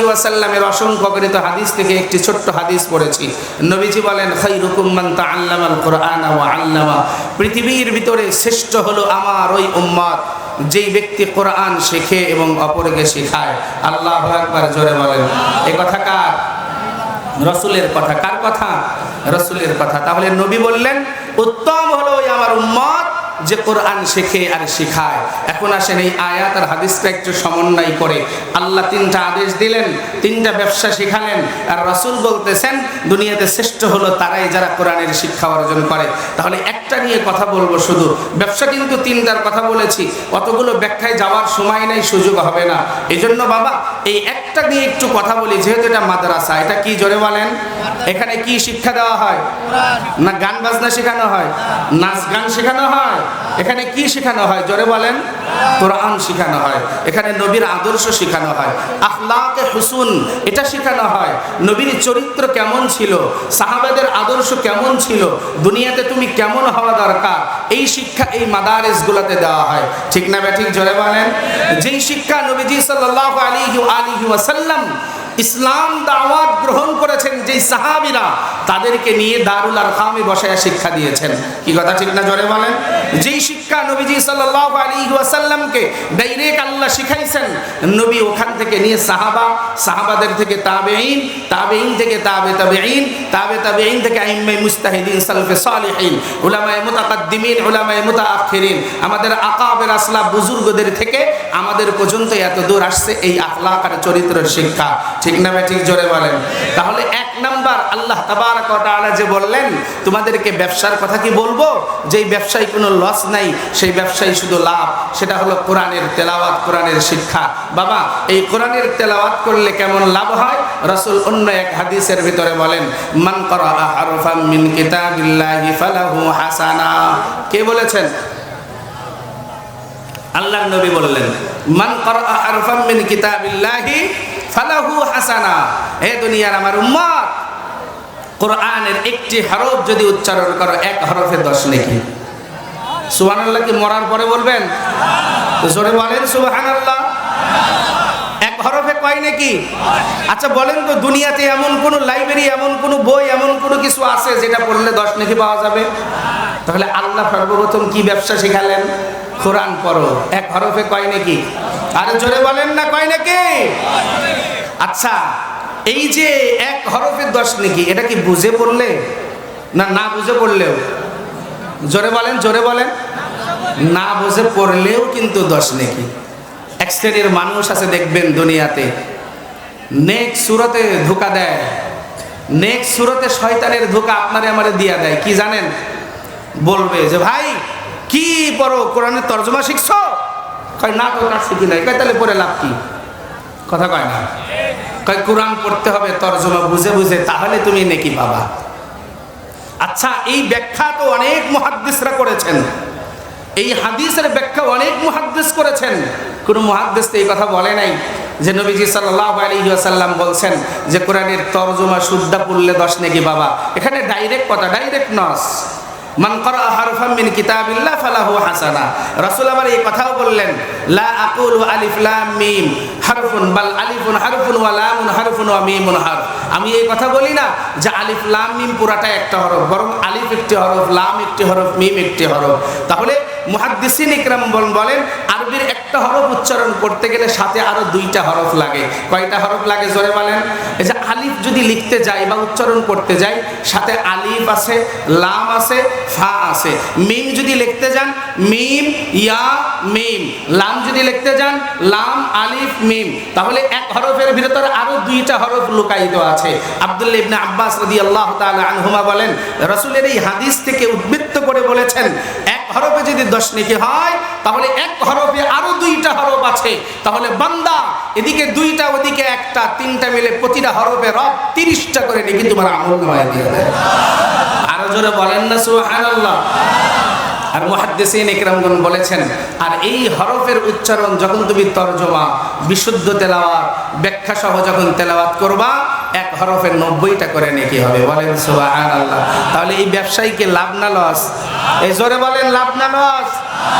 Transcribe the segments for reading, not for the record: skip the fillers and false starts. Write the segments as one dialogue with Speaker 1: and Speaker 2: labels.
Speaker 1: আলাইহি ওয়াসাল্লামের অসংখ্য গণিত হাদিস থেকে একটি ছোট্ট হাদিস পড়েছি। নবীজি বলেন, খায়রুকুম মান তাআল্লামাল কুরআনা ওয়া আল্লামা, পৃথিবীর ভিতরে শ্রেষ্ঠ হলো আমার ওই উম্মত যেই ব্যক্তি কোরআন শেখে এবং অপরকে শেখায়। আল্লাহু আকবার, জোরে বলেন। এই কথা কার? রাসূলের কথা। কার কথা? রাসূলের কথা। তাহলে নবী বললেন উত্তম হলো ওই আমার উম্মত যে কোরআন শেখে আর শেখায়। এখন আসেন এই আয়াত আর হাদিসটা একটু সমন্বয় করে আল্লাহ তিনটা আদেশ দিলেন, তিনটা ব্যবসা শেখালেন, আর রাসূল বলতেছেন দুনিয়াতে শ্রেষ্ঠ হলো তারাই যারা কোরআনের শিক্ষা অর্জন করে। তাহলে একটা নিয়ে কথা বলবো শুধু, ব্যবসা কিন্তু তিনটার কথা বলেছি, অতগুলো ব্যাখ্যায় যাওয়ার সময় নেই, সুযোগ হবে না। এই জন্য বাবা এই একটা নিয়ে একটু কথা বলি, যেহেতু এটা মাদ্রাসা। এটা কি, জোরে বলেন? এখানে কি শিক্ষা দেওয়া হয়? না গান বাজনা শেখানো হয়? নাচ গান শেখানো হয়? এখানে কি শেখানো হয়, জোরে বলেন? কোরআন শেখানো হয়। এখানে নবীর আদর্শ শেখানো হয়, আখলাকে হুসুন এটা শেখানো হয়। নবীর চরিত্র কেমন ছিল, সাহাবাদের আদর্শ কেমন ছিল, দুনিয়াতে তুমি কেমন হওয়া দরকার, এই শিক্ষা এই মাদারিসগুলোতে দেওয়া হয়। ঠিক না বেঠিক, জোরে বলেন? যেই শিক্ষা নবীজি সাল্লাল্লাহু আলাইহি ওয়াসাল্লাম ইসলাম দাওয়াত গ্রহণ করেছেন, যেই সাহাবীরা তাদেরকে নিয়ে দারুল আরকামে বসায়া শিক্ষা দিয়েছেন। কি কথা ঠিক না, জোরে বলেন? যেই শিক্ষা নবীজি সাল্লাল্লাহু আলাইহি ওয়াসাল্লামকে ডাইরেক্ট আল্লাহ শিখাইছেন, নবী ওখান থেকে নিয়ে সাহাবা, সাহাবাদের থেকে তাবেঈন, তাবেঈন থেকে তাবেঈন, তাবেঈন থেকে আইম্মায়ে মুজতাহিদিন, সালফে সালিহিন, উলামায়ে মুতাকাদ্দিমিন, উলামায়ে মুতাআখিরিন, আমাদের আকাবের আসলাফ বুজুর্গদের থেকে আমাদের পর্যন্ত এত দূর আসছে এই আখলাক আর চরিত্রের শিক্ষা। ঠিক না ঠিক, জোরে বলেন? তাহলে এক নাম্বার আল্লাহ তাবারক ওয়া তাআলা যে বললেন তোমাদেরকে ব্যবসার কথা কি বলবো, যেই ব্যবসায় কোনো লস নাই, সেই ব্যবসায় শুধু লাভ, সেটা হলো কোরআনের তেলাওয়াত, কোরআনের শিক্ষা। বাবা এই কোরআনের তেলাওয়াত করলে কেমন লাভ হয়, রাসূল অন্য এক হাদিসের ভিতরে বলেন, মান ক্বারাআ হারফাম মিন কিতাবিল্লাহি ফালাহু হাসানা। কে বলেছেন? আল্লাহর নবী বললেন, মান ক্বারাআ হারফাম মিন কিতাবিল্লাহি ফালাহু হাসানা। হে দুনিয়ার আমার উম্মত, কোরআনের একটি হরফ যদি উচ্চারণ করো, এক হরফে 10 নেকি। সুবহানাল্লাহ কি মরার পরে বলবেন? জোরে বলেন সুবহানাল্লাহ। এক হরফে কয় নেকি? আচ্ছা বলেন তো, দুনিয়াতে এমন কোন লাইব্রেরি, এমন কোন বই, এমন কোন কিছু আছে যেটা পড়লে 10 নেকি পাওয়া যাবে? তাহলে আল্লাহ সর্বপ্রথম কি ব্যবসা শিখালেন? কোরআন পড়ো, এক হরফে কয় নেকি? আরে জোরে বলেন না, কয় নেকি? আচ্ছা এই যে এক হরফে 10 নেকি, এটা কি বুঝে পড়লে না না বুঝে পড়লেও? জোরে বলেন, জোরে বলেন। না বুঝে পড়লেও কিন্তু 10 নেকি। এক শ্রেণীর মানুষ আছে দেখবেন দুনিয়াতে, নেক্সট সূরাতে ধোঁকা দেয়, নেক্সট সূরাতে শয়তানের ধোঁকা আপনারে আমারে দিয়া দেয়। কি জানেন? বলবে যে ভাই কি পড়ো, কোরআনের তরজমা শিখছো? কয় না, তো কাজ শিখি নাই। কয় তাহলে পড়ে লাভ কি? কথা কয় না। কয় কোরআন পড়তে হবে তরজমা বুঝে বুঝে, তাহলে তুমি নেকি পাবা। আচ্ছা এই ব্যাখ্যা তো অনেক মুহাদ্দিসরা করেছেন, এই হাদিসের ব্যাখ্যা অনেক মুহাদ্দিস করেছেন। কোন মুহাদ্দিস তো এই কথা বলে নাই যে নবীজি সাল্লাল্লাহু আলাইহি ওয়াসাল্লাম বলছেন যে কোরআনের তরজমা শুদ্ধ পড়লে 10 নেকি বাবা। এখানে ডাইরেক্ট কথা, ডাইরেক্ট নস, মান ক্বারাআ হারফাম মিন কিতাবিল্লাহ ফালাহু হাসানা। রাসূল আবার এই কথাও বললেন, লা আকুলু আলিফ লাম মিম হারফুন বাল আলিফুন হারফুন ওয়া লামুন হারফুন ওয়া মিমুন হারফ। আমি এই কথা বলি না যে আলিফ লাম মিম পুরাটা একটা হরফ, বরং আলিফ একটি হরফ, লাম একটি হরফ, মিম একটি হরফ। তাহলে মুহাদ্দিসিন ইকরাম বলেন আরবির একটা হরফ উচ্চারণ করতে গেলে সাথে আরো 2টা হরফ লাগে। কয়টা হরফ লাগে জোরে বলেন? এই যে আলিফ যদি লিখতে যাই বা উচ্চারণ করতে যাই, সাথে আলিফ আছে, লাম আছে, ফা আছে। মিম যদি লিখতে যান, মিম ইয়া মিম। লাম যদি লিখতে যান, লাম আলিফ মিম। তাহলে এক হরফের ভিতরে আরো 2টা হরফ লুকায়িত আছে। আব্দুল্লাহ ইবনে আব্বাস রাদিয়াল্লাহু তাআলা আনহুমা বলেন, রাসূলের এই হাদিস থেকে উদ্বৃত্ত করে বলেছেন, এক হরফে যদি 10 নেকি হয়, তাহলে এক হরফে আরো 2টা হরফ আছে। তাহলে বান্দা এদিকে 2টা, ওদিকে 1টা, 3টা মিলে প্রতিটা হরফে রব 30টা করে নেকি তোমার আমলনামায় দিয়ে দেয়। আরো জোরে বলেন না সুবহানাল্লাহ। আর মুহাদ্দিসিন ইকরামগণ বলেছেন, আর এই হরফের উচ্চারণ যখন তুমি তরজমা, বিশুদ্ধ তেলাওয়াত, ব্যাখ্যা সহ যখন তেলাওয়াত করবা, এক হরফের 90টা করে নেকি হবে। বলেন সুবহানাল্লাহ। তাহলে এই ব্যবসায়ীকে লাভ না লস? এই জোরে বলেন, লাভ না লস?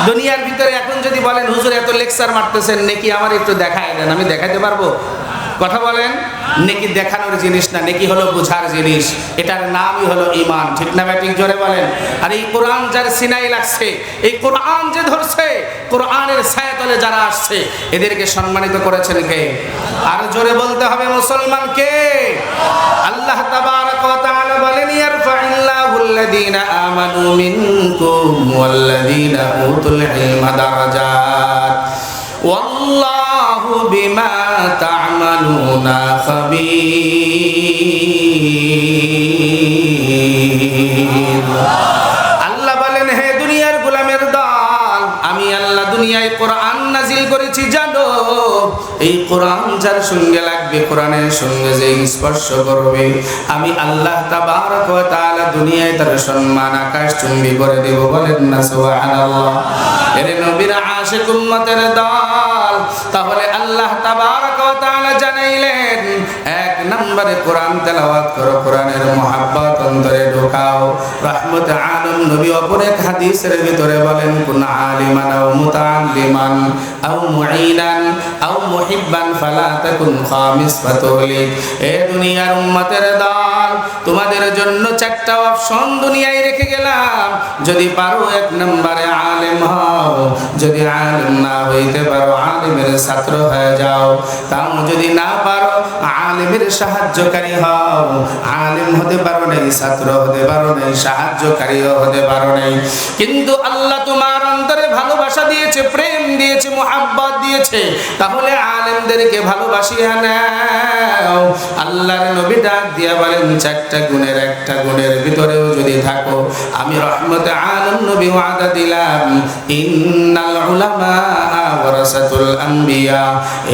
Speaker 1: দুনিয়ার ভিতরে এখন যদি বলেন হুজুর এত লেকচার মারতেছেন, নেকি আমার একটু দেখায় দেন, আমি দেখাতে পারবো? কথা বলেন, নেকি দেখানোর জিনিস না, নেকি হলো বোঝার জিনিস। এটার নামই হলো ঈমান। ঠিক না ব্যাটিক জোরে বলেন। আর এই কোরআন যার সিনাই লাগছে, এই কোরআন যে ধরছে, কোরআনের ছায়াতলে যারা আসছে, এদেরকে সম্মানিত করেছেন কে? আর জোরে বলতে হবে মুসলমান কে? আল্লাহ তাবারক ওয়া তাআলা বলেন, ইয়ারফাইল্লাহুল্লাযীনা আমানু মিনকুম ওয়াল্লাযীনা উতুল ইলমা দারাজাত ওয়াল্লাহু বিমা তা'মালুনা খাবীর। আল্লাহ বলেন, হে দুনিয়ার গোলামের দল, আমি আল্লাহ দুনিয়ায় কোরআন নাজিল করেছি জানো। এই কোরআন যার সঙ্গে লাগবে, কোরআনের সঙ্গে যে স্পর্শ করবে, আমি আল্লাহ তাবারক ওয়া তাআলা দুনিয়ায় তার সম্মান আকাশচুম্বী করে দেব। বলেন না সুবহানাল্লাহ। এর নবীর আশিক উম্মতের দল, তাহলে আল্লাহ তাবারক ওয়া তাআলা জানাইলেন, এক নম্বরে কোরআন তেলাওয়াত করো, কোরআনের মুহাব্বত অন্তরে ঢোকাও। রাহমত আলম নবী অপর এক হাদিসের ভিতরে বলেন, কুন আলিমান আও মুতাআল্লিমান আও মুঈনান আও মুহিব্বান ফালা তাকুন খামিস ফাতুলিক। এ দুনিয়ার উম্মতের দল, তোমাদের জন্য চারটা অপশন দুনিয়ায় রেখে গেলাম। যদি পারো এক নম্বরে আলেম হও, যদি আলেম না হইতে পারো আলেমের ছাত্র হয়ে যাও। তাও যদি না পারো আলেমের সাহায্যকারী হও। আলেম হতে পারো নাই, ছাত্র হতে পারো নাই, সাহায্যকারীও হতে পারো নাই, কিন্তু আল্লাহ তোমার অন্তরে ভালোবাসা দিয়েছে, প্রেম দিয়েছে, মুহাব্বত দিয়েছে, তাহলে আলেমদেরকে ভালোবাসিয়া নাও। আল্লাহর নবী ডাক দিয়া বলেন, চারটা গুণের একটা গুণের ভিতরেও যদি থাকো, আমি রহমতে আলম নবী ওয়াদা দিলাম, ইন্নাল উলামা ওয়ারাসাতুল আম্বিয়া।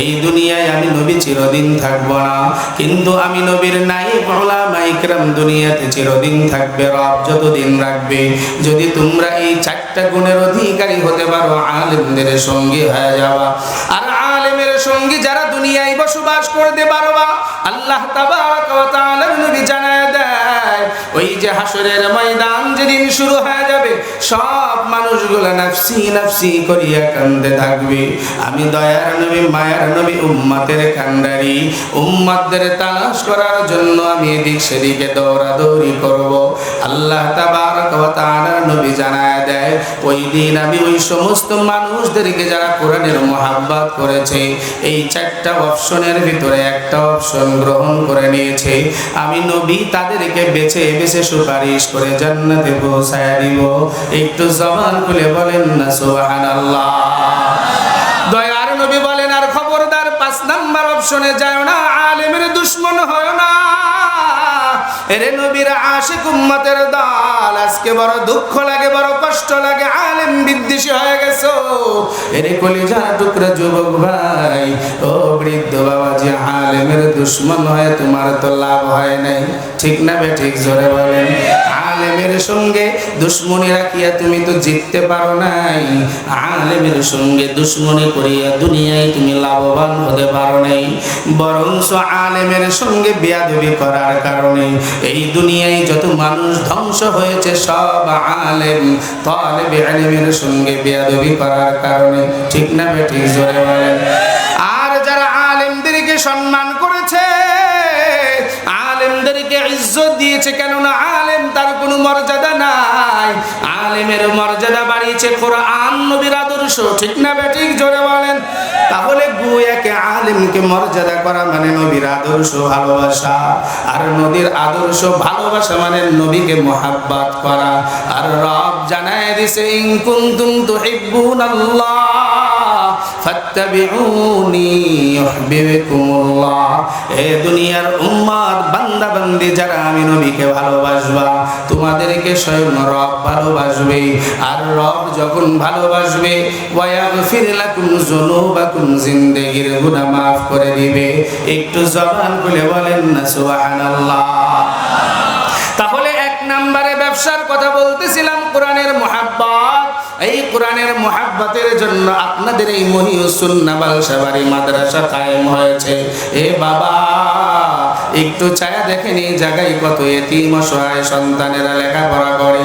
Speaker 1: এই দুনিয়ায় আমি নবী চিরদিন থাকবো না, কিন্তু আমি নবীর নায়েব উলামা ইকরাম দুনিয়াতে চিরদিন থাকবে, রব যতদিন রাখবে। যদি তোমরা এই চারটা গুণের অধিকারী হতে পারো, আলেমদের সঙ্গী হয়ে যাবা। আর আলেমের সঙ্গী যারা দুনিয়ায় বসবাস করতে পারবা, আল্লাহ তাবারক ওয়া তাআলার নবী জানায় দেয়, ওই যে হাসরের ময়দান যেদিন শুরু হয়ে যাবে, সব মানুষগুলো নাফসি নাফসি করিয়া কান্দে থাকবে। আমি দয়ার নবী, মায়ার নবী, উম্মতের কান্ডারি, উম্মতদের তালাশ করার জন্য আমি এদিক সেদিকে দৌড়াদৌড়ি করব। আল্লাহ তাবারক ওয়া তাআলার নবী জানায় দেয়, ওই দিন আমি ওই সমস্ত মানুষদেরকে যারা কোরআনের মুহাব্বত করেছে, এই চারটা অপশনের ভিতরে একটা অপশন গ্রহণ করে নিয়েছে, আমি নবী তাদেরকে বেছে বেছে সুপারিশ করে জান্নাতে পৌঁছায় দিব। একটু জবান খুলে বলেন না সুবহানাল্লাহ। দয়ার নবী বলেন, আর খবরদার 5 নাম্বার অপশনে যায় না, আলেমের দুশমন হয় না। এরে নবীর আশিক উম্মতের দল, আজকে বড় দুঃখ লাগে, বড় কষ্ট লাগে, আলেম বিদ্বেষী হয়ে গেছো। এরে কলিজার টুকরা যুবক ভাই, ও বৃদ্ধ বাবাজি, আলেমের দুশমন হয়ে তোমার তো লাভ হয় নাই। ঠিক না বে ঠিক জোরে বলেন। আলেমের সঙ্গে দুশমনি রাখিয়া তুমি তো জিততে পারো নাই, আলেমের সঙ্গে দুশমনি করিয়া দুনিয়ায় তুমি লাভবান হতে পারো নাই, বরঞ্চ আলেমের সঙ্গে বেয়াদবি করার কারণে এই দুনিয়ায় যত মানুষ ধ্বংস হয়েছে, সব আলেম তালেবে ইলমের সঙ্গে বেয়াদবি করার কারণে। ঠিক না বে ঠিক জোরে বলেন। আর যারা আলেমদেরকে সম্মান করেছে, আলেমদেরকে ইজ্জত দিয়েছে, কেননা আলেম তার কোনো মর্যাদা নাই, আলেমের মর্যাদা বাড়িয়েছে কোরআন নবীর আদর্শ। ঠিক না বে ঠিক জোরে বলেন। তাহলে গুয়াকে আলেমকে মর্যাদা করা মানে নবীর আদর্শ ভালোবাসা, আর নবীর আদর্শ ভালোবাসা মানে নবীকে মুহাব্বত করা। আর রব জানায় দিছে, ইন কুনতুম তুহিব্বুনাল্লাহ ফাত্তাবিউনি ইউহিব্বুকুমুল্লাহ। এ দুনিয়ার উম্মত বান্দা বান্দি যারা আমি নবীকে ভালোবাসবা, তোমাদেরকে স্বয়ং রব ভালোবাসবে। আর রব যখন ভালোবাসবে, ওয়া ইয়াগফির লাকুম যুনুবাকুম, জিন্দেগীর গুনাহ মাফ করে দিবে। একটু জবান খুলে বলেন না সুবহানাল্লাহ। তাহলে এক নম্বরে ব্যবসার কথা বলতেছিলাম, কোরআনের মুহাব্বত। এই কোরআনের মুহাব্বতের জন্য আপনাদের এই মহিউস সুন্নাহ বালসাবাড়ি মাদ্রাসা কায়েম হয়েছে। এ বাবা, একটু ছায়া দেখেন, এই জায়গায় কত এতিম অসহায় সন্তানেরা লেখাপড়া করে।